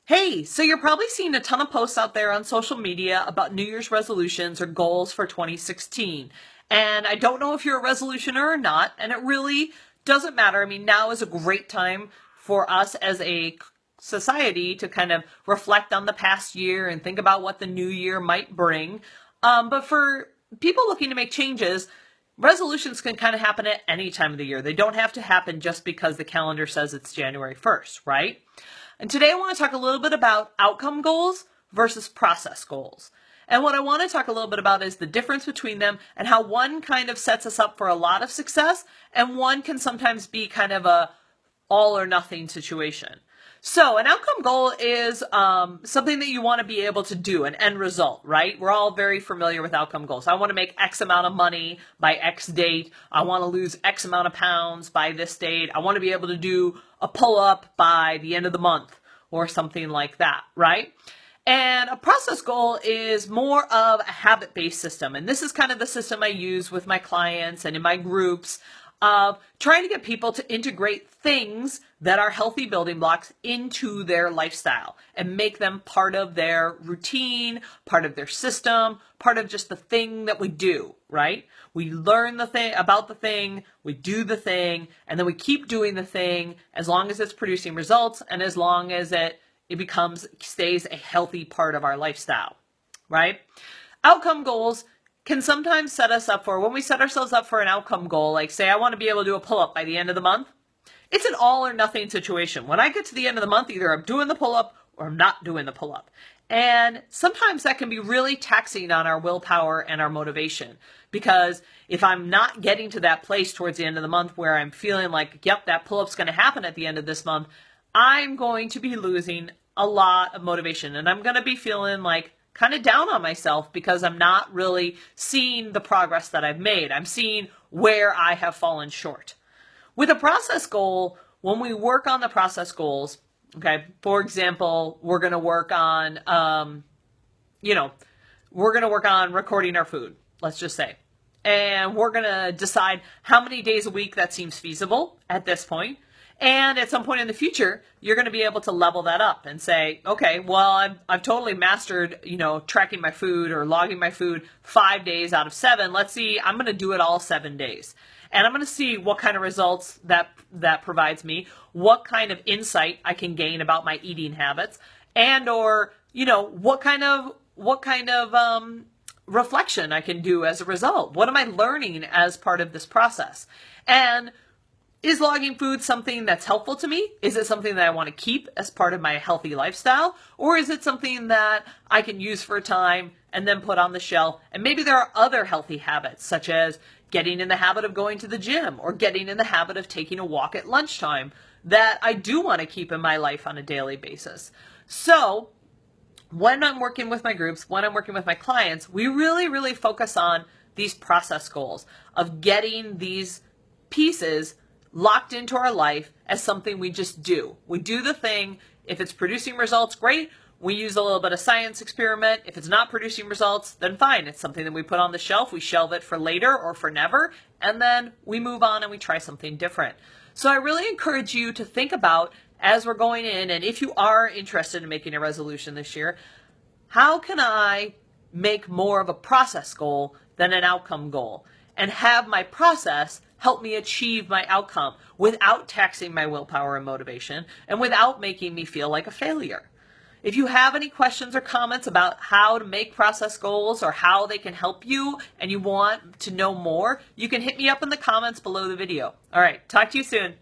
Hey, so you're probably seeing a ton of posts out there on social media about New Year's resolutions or goals for 2016. And I don't know if you're a resolutioner or not, and it really doesn't matter. I mean, now is a great time for us as a society to kind of reflect on the past year and think about what the new year might bring. But for people looking to make changes, resolutions can kind of happen at any time of the year. They don't have to happen just because the calendar says it's January 1st, right? And today I want to talk a little bit about outcome goals versus process goals. And what I want to talk a little bit about is the difference between them and how one kind of sets us up for a lot of success and one can sometimes be kind of a all or nothing situation. So an outcome goal is something that you want to be able to do, an end result, right? We're all very familiar with outcome goals. I want to make X amount of money by X date. I want to lose X amount of pounds by this date. I want to be able to do a pull-up by the end of the month or something like that, right? And a process goal is more of a habit-based system. And this is kind of the system I use with my clients and in my groups of trying to get people to integrate things that are healthy building blocks into their lifestyle and make them part of their routine, part of their system, part of just the thing that we do, right? We learn the thing about the thing, we do the thing, and then we keep doing the thing as long as it's producing results and as long as it stays a healthy part of our lifestyle, right? Outcome goals can sometimes set us up for, when we set ourselves up for an outcome goal, like say I want to be able to do a pull-up by the end of the month, it's an all or nothing situation. When I get to the end of the month, either I'm doing the pull-up or I'm not doing the pull-up. And sometimes that can be really taxing on our willpower and our motivation, because if I'm not getting to that place towards the end of the month where I'm feeling like, yep, that pull-up's going to happen at the end of this month, I'm going to be losing a lot of motivation and I'm going to be feeling like kind of down on myself because I'm not really seeing the progress that I've made. I'm seeing where I have fallen short. With a process goal, when we work on the process goals, okay, for example, we're going to work on, we're going to work on recording our food, let's just say. And we're going to decide how many days a week that seems feasible at this point. And at some point in the future, you're going to be able to level that up and say, okay, well, I've totally mastered, tracking my food or logging my food 5 days out of 7. Let's see, I'm going to do it all 7 days. And I'm going to see what kind of results that provides me, what kind of insight I can gain about my eating habits, and or, what kind of reflection I can do as a result. What am I learning as part of this process? And is logging food something that's helpful to me? Is it something that I want to keep as part of my healthy lifestyle? Or is it something that I can use for a time and then put on the shelf? And maybe there are other healthy habits, such as getting in the habit of going to the gym or getting in the habit of taking a walk at lunchtime, that I do want to keep in my life on a daily basis. So when I'm working with my groups, when I'm working with my clients, we really, really focus on these process goals of getting these pieces locked into our life as something we just do. We do the thing. If it's producing results, great. We use a little bit of science experiment. If it's not producing results, then fine. It's something that we put on the shelf. We shelve it for later or for never, and then we move on and we try something different. So I really encourage you to think about, as we're going in, and if you are interested in making a resolution this year, how can I make more of a process goal than an outcome goal, and have my process help me achieve my outcome without taxing my willpower and motivation and without making me feel like a failure. If you have any questions or comments about how to make process goals or how they can help you and you want to know more, you can hit me up in the comments below the video. All right, talk to you soon.